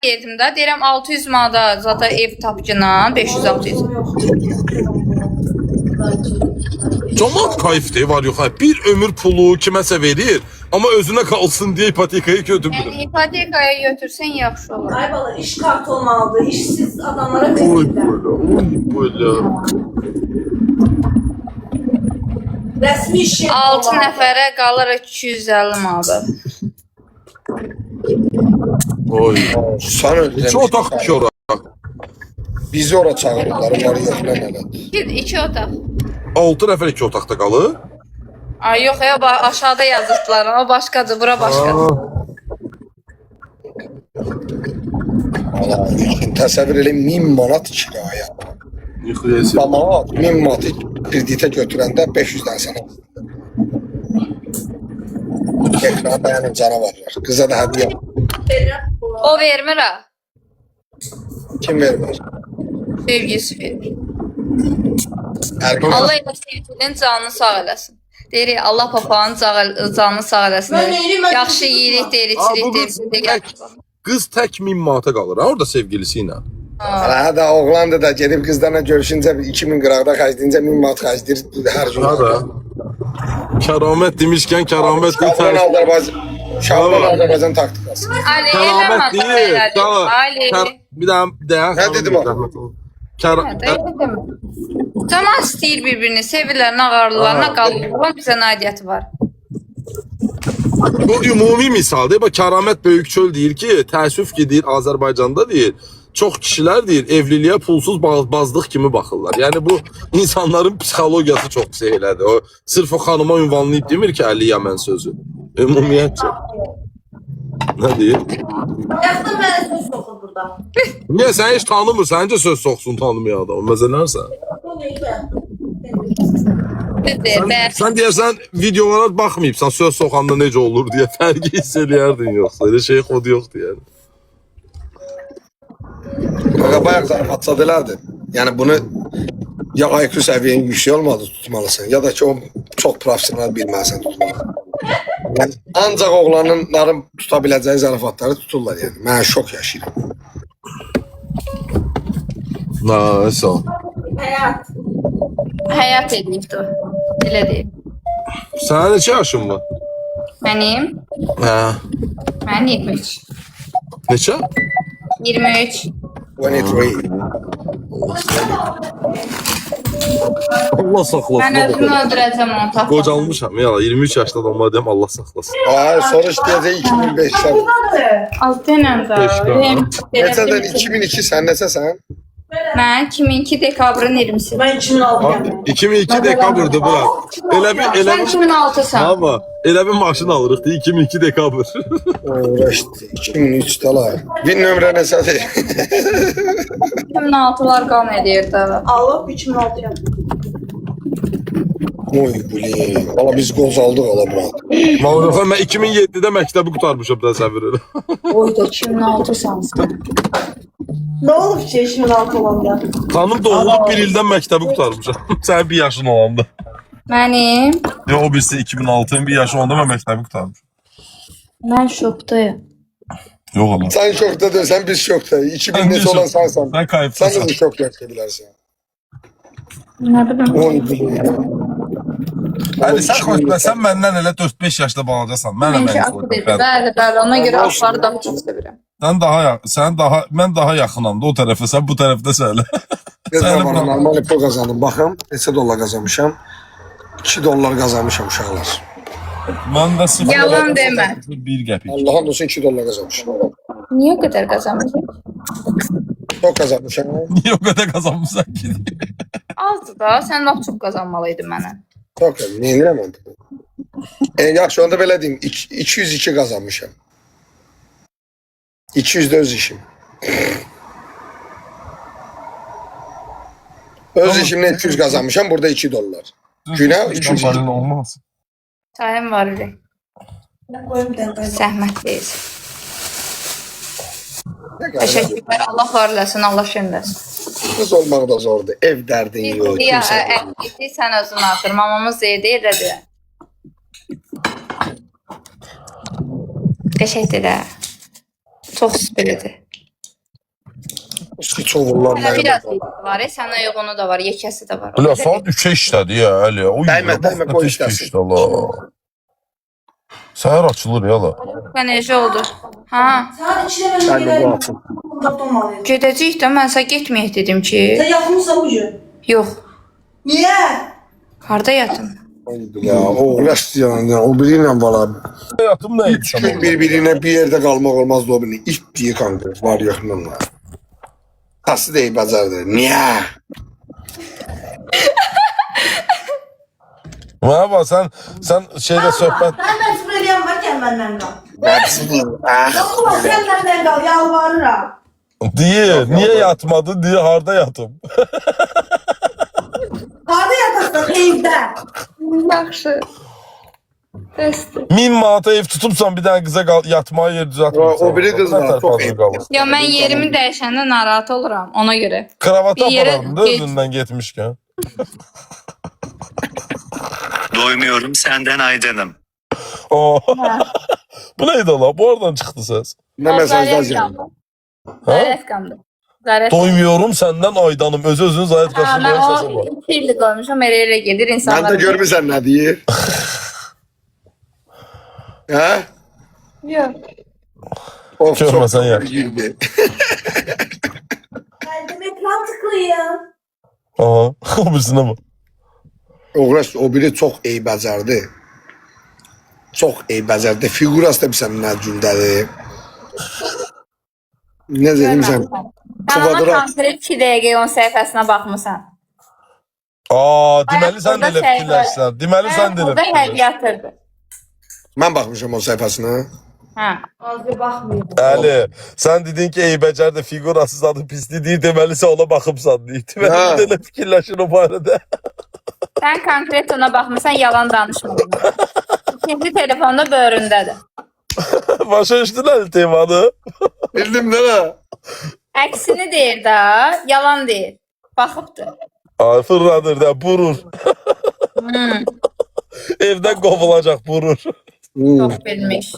Verdim də, deyirəm 600 manada zaten ev tapcına 500-600. Cəmaət kayıfdır, var yox. Bir ömür pulu kiməsə verir, amma özünə qalsın deyə ipotekayı götürmür. Yəni ipotekaya götürsən yaxşı olur. Ay bala iş kartı olmalıdır. İşsiz adamlara Oy verirlər. böyle. Rəsmi iş yeri 6 olmalıdır. nəfərə qalır 250 manada. Oy. Sen öldün. İki otaq iki ora. Bizi ora çağırırlar. Onları yoxlan elə. 2 otaq. 6 nəfər iki otaqda qalır. Ay yox ya, aşağıda yazdılar ama başqadır, bura başqadır. Allah üçün təsəvvür elə 1000 manat kiraya. Yıxıyasın. Ama 1000 manatı kreditə götürəndə 500 dən sənə. Ekrana dayanın canavarlar. Kıza da hədiyyə. O vermir ha. Kim vermir? Sevgisi verir. Erkek. Allah elə sevgilinin canını sağ eləsin. Deyirik, Allah papanın canını sağ eləsin. Mən eyrim, mən Yaxşı yeyirik, deyirik, içirik, deyirik. Qız tək 1000 manata qalır ha orada sevgilisi ilə. Hələ də oğlandı da gedib qızlarla görüşüncə 2000 qıraqda xərcləyincə 1000 manat xərcləyir hər gün. Ha da. Kəramət demişkən kəramət Şaban Azərbaycan taktikası. Ali, Kəramət deyil. Ali. Bir daha Nə dedim o? Cəmaət istəyir bir-birini, sevirlər, nağarlılarına qalırlar, bizə aidiyyəti var. Bu ümumi misaldır. Bax Kəramət Böyükçöl deyir ki, təəssüf ki deyir Azərbaycanda deyir. Çox kişilər deyir evliliyə pulsuz bazlıq kimi baxırlar. Yəni bu insanların psixologiyası çox şeylədir. O sırf o xanıma ünvanlayıb demir ki, Əli Yəmən sözü. Ümumiyyətcə. Nə deyir? Yaxda mənə söz soxur burada. Niyə sən heç tanımırsan? Səncə söz soxsun tanımayan adam. Məzələrsən? Bu neydə? Sən deyərsən videolara baxmayıbsan söz soxanda necə olur deyə fərqi hiss eləyərdin yoxsa. Elə şey xodu yoxdur yəni. Qaqa bayaq zarafat sadelərdi. Yəni bunu ya IQ səviyyən yüksək olmadı tutmalısın ya da ki o çox profesional bilməlisən tutmalı. Yəni, ancaq oğlanların tuta biləcəyi zarafatları tuturlar yəni. Mən şok yaşayıram. Nəsə. Həyat. Həyat edibdir. Elə deyil. Sənin neçə yaşın var? Mənim? Hə. Mənim 23. Neçə? 23. 23. Allah saxlasın. Mən özümü öldürəcəm onu tapmam. Qocalmışam ya. 23 yaşlı adamlar deyəm Allah saxlasın. Hayır soruş deyəcək 2005'dən. Altı ilə Neçədən 2002 sən neçəsən? Mən 2002 dekabrın 20'si. Mən 2006'yam. 2002 dekabrdır bura. Sən 2006'san. Ama elə bir maşın alırıq da 2002 dekabr. Uğraşdı. 2003'də la. Bir nömrə neçədir? 2006'lar qan edirdi. Allah 2006'yam. Oy buli. Valla biz qozaldıq ala Murat. Vallahi mən 2007-də məktəbi qurtarmışam təsəvvür elə. Oy da 2006'san sən. Ne olur ki 2006 olanda? Xanım doğulub bir ildən məktəbi qurtarmışam. Sənin bir yaşın olanda. Mənim? Ya o birisi 2006'nın bir yaşı olanda mən məktəbi qurtarmışam. Mən şokdayım. Yox Allah. Sən şokda deyirsən biz şokdayıq. 2000 neçə olan sənsən. Sən Sən kayıpsın. də şok yaşaya bilərsən. Nə bilim. Oy buli. Yəni sən xoşbəxtsən, sən məndən elə 4-5 yaşda balacasan. Mən Mənki akı dedi. Bəli, bəli. Ona görə akları daha çox sevirəm. Mən daha yaxınam da o tərəfə, sən bu tərəfdə söylə. Gözlə bana normal pul qazandım. Baxım, neçə dollar qazanmışam? 2 dollar qazanmışam uşaqlar. Mən də 0. Yalan demə. 1 qəpik. Allah'ın olsun 2 dollar qazanmışam. Niyə o qədər qazanmırsan? Çok kazanmışam. Niyə o qədər qazanmısan ki? Azdı da. Sən lap çox qazanmalıydın mənə. Çok kazanmışam. Neyin eləməm? Yaxşı onda belə deyim. 202 qazanmışam. 200 də öz işim. Öz işimlə 200 qazanmışam. Burada 2 dollar. Günə 200. olmaz. Sayım var ürək. Koyum dənə. Zəhmət deyil. Təşəkkürlər. Allah var eləsin, Allah şənləsin. Kız olmaq da zordur. Ev dərdin yox. Ya, kimsə. sən özün atır. Mamamız deyirdi, elədi. Qəşəkdir də. Çox süpürüdür. Sıç olurlar Hələ mənə. biraz var, sənə uygunu da var, yekəsi də var. O Bля qədər saat 3'e işlədi ya Əli. O Dəymə, yürü, dəymə, bax, qoy tez işləsin. keçdi Allah. Səhər açılır ya la. Enerji oldu. Ha, Saat 2'de ben Sən də bu gidelim. atın. Tutmalıyım. gedəcəyik də mən sənə getməyək dedim ki. Sen yapmışsın bu gün. Yox. Niye? Harda yatım? Ya uğraş yani o biriyle valla. Hayatım ne Üç gün birbirine bir yerde kalmak olmaz da o birinin. İt diye kanka var yakınımla. Tası değil bazardır. Niye? Merhaba sen şeyde sohbet. Ben Suriyeli'ye varken benden kal. Dersin. Ah. Allah sen benden kal yalvarırım. Niye yatmadı diye harda yatım. Hadi yatasın evde. Yaxşı. Bəsdir. 1000 manata ev tutubsan bir tane kıza yatmaya yer düzeltmirsən. O biri kız var, çok ev. Ya mən yerimi dəyişəndə narahat oluram ona görə. Kravatı Bir yere aparalım da geç. özünden gitmişken. Doymuyorum senden Aydan'ım. Oo. Bu neydi la? Bu oradan çıktı ses. Ne mesaj yazıyorsun? Zərət qamdı. Zərət. Doymuyorum senden Aydanım. Özünün zayet Ha, kaşın mən bir sesi o var. 2 illik qoymuşam, elə gedir Ben insanlar. de görmüşsen ne diye. He? Yox. Of Görmesen ya. girdi. Geldim ekran tıklıyım. Aha. O birisine mi? Uğraş o biri çok iyi becerdi. Çok iyi becerdi. Figurası da bir sen ne gündədir. Ne dedim sen? Sən ona Kvadrant. konkret 2 dəqiqə onun səhifəsinə baxmısan. Aa, deməli sən də Burada elə şey fikirləşsən. Deməli sən də elə Burada fikirləşsən. həqiqətdir. Ben bakmışım o sayfasına. Ha. Azı bakmıyorum. Əli, sən dedin ki, Eybəcər də figurasız adı pisli deyil, deməli sən ona baxıbsan deyil. Ha. Deməli də elə fikirləşir o barədə. Sən konkret ona baxmısan, yalan danışmadın. İkinci telefonda böğründədir. Başa düşdülər temanı. Bildim de ne? Əksini deyir də, yalan deyir. Baxıbdır. Ay, fırladır da, vurur. Hmm, Evdən qovulacaq, vurur. çox bilmiş.